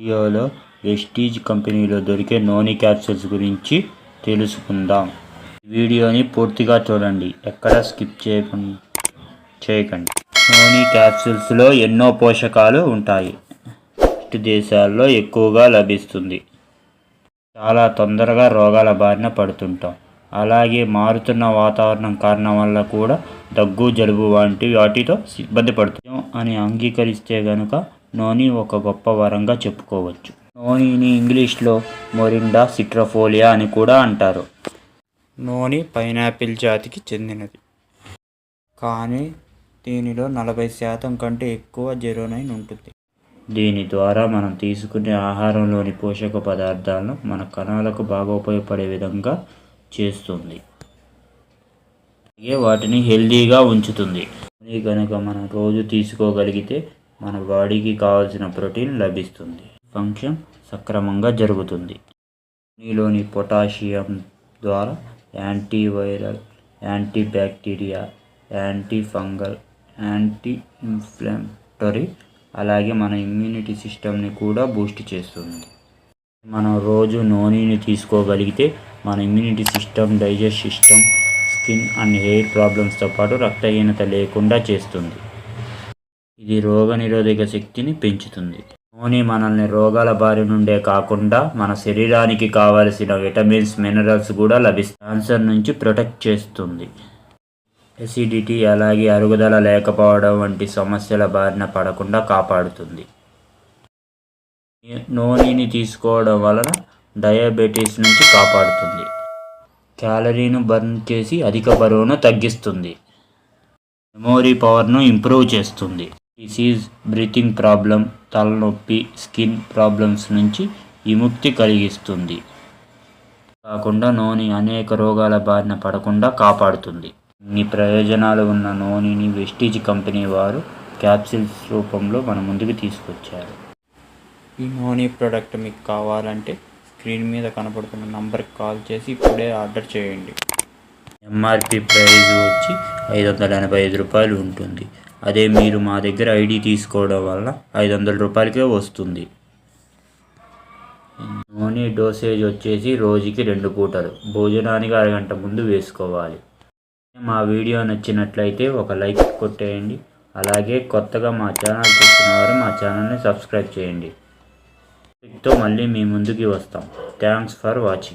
వీడియోలో వెస్టీజ్ కంపెనీలో దొరికే నోని క్యాప్సూల్స్ గురించి తెలుసుకుందాం. వీడియోని పూర్తిగా చూడండి, ఎక్కడ స్కిప్ చేయకండి. నోని క్యాప్సూల్స్లో ఎన్నో పోషకాలు ఉంటాయి. దేశాల్లో ఎక్కువగా లభిస్తుంది. చాలా తొందరగా రోగాల బారిన పడుతుంటాం. అలాగే మారుతున్న వాతావరణం కారణం వల్ల కూడా దగ్గు, జలుబు వంటి వాటితో ఇబ్బంది పడుతున్నాం అని అంగీకరిస్తే గనుక నోని ఒక గొప్ప వరంగా చెప్పుకోవచ్చు. నోనిని ఇంగ్లీష్లో మొరిండా సిట్రిఫోలియా అని కూడా అంటారు. నోని పైనాపిల్ జాతికి చెందినది, కానీ దీనిలో 40% కంటే ఎక్కువ జెరోనైన్ ఉంటుంది. దీని ద్వారా మనం తీసుకునే ఆహారంలోని పోషక పదార్థాలను మన కణాలకు బాగా ఉపయోగపడే విధంగా చేస్తుంది. అలాగే వాటిని హెల్దీగా ఉంచుతుంది. నోని కనుక మనం రోజు తీసుకోగలిగితే మన బాడీకి కావాల్సిన ప్రోటీన్ లభిస్తుంది. ఫంక్షన్ సక్రమంగా జరుగుతుంది. నోనిలోని పొటాషియం ద్వారా antiviral, anti bacteria, anti fungal, anti inflammatory, అలాగే మన ఇమ్యూనిటీ సిస్టమ్ని కూడా బూస్ట్ చేస్తుంది. మనం రోజు నోనిని తీసుకోగలిగితే మన immunity system, digest system, skin and hair ప్రాబ్లమ్స్తో పాటు రక్తహీనత లేకుండా చేస్తుంది. ఇది రోగనిరోధక శక్తిని పెంచుతుంది. నోని మనల్ని రోగాల బారి నుండే కాకుండా మన శరీరానికి కావలసిన విటమిన్స్, మినరల్స్ కూడా లభిస్తాయి. క్యాన్సర్ నుంచి ప్రొటెక్ట్ చేస్తుంది. ఎసిడిటీ, అలాగే అరుగుదల లేకపోవడం వంటి సమస్యల బారిన పడకుండా కాపాడుతుంది. నోనిని తీసుకోవడం వలన డయాబెటీస్ నుంచి కాపాడుతుంది. క్యాలరీను బర్న్ చేసి అధిక బరువును తగ్గిస్తుంది. మెమొరీ పవర్ను ఇంప్రూవ్ చేస్తుంది. డిసీజ్, బ్రీతింగ్ ప్రాబ్లం, తలనొప్పి, స్కిన్ ప్రాబ్లమ్స్ నుంచి విముక్తి కలిగిస్తుంది. కాకుండా నోని అనేక రోగాల బారిన పడకుండా కాపాడుతుంది. ఇన్ని ప్రయోజనాలు ఉన్న నోనిని వెస్టీజ్ కంపెనీ వారు క్యాప్సూల్స్ రూపంలో మన ముందుకు తీసుకొచ్చారు. ఈ నోని ప్రోడక్ట్ మీకు కావాలంటే స్క్రీన్ మీద కనపడుతున్న నంబర్కి కాల్ చేసి ఇప్పుడే ఆర్డర్ చేయండి. ఎంఆర్పి ప్రైస్ వచ్చి 585 రూపాయలు ఉంటుంది. అదే మీరు మా దగ్గర ఐడి తీసుకోవడం వల్ల 500 రూపాయలకే వస్తుంది. నోని డోసేజ్ వచ్చేసి రోజుకి 2 పూటలు, భోజనానికి అరగంట ముందు వేసుకోవాలి. మా వీడియో నచ్చినట్లయితే ఒక లైక్ కొట్టేయండి. అలాగే కొత్తగా మా ఛానల్ చూస్తున్నవారు మా ఛానల్ని సబ్స్క్రైబ్ చేయండి. తో మళ్ళీ మీ ముందుకి వస్తాం. Thanks for watching.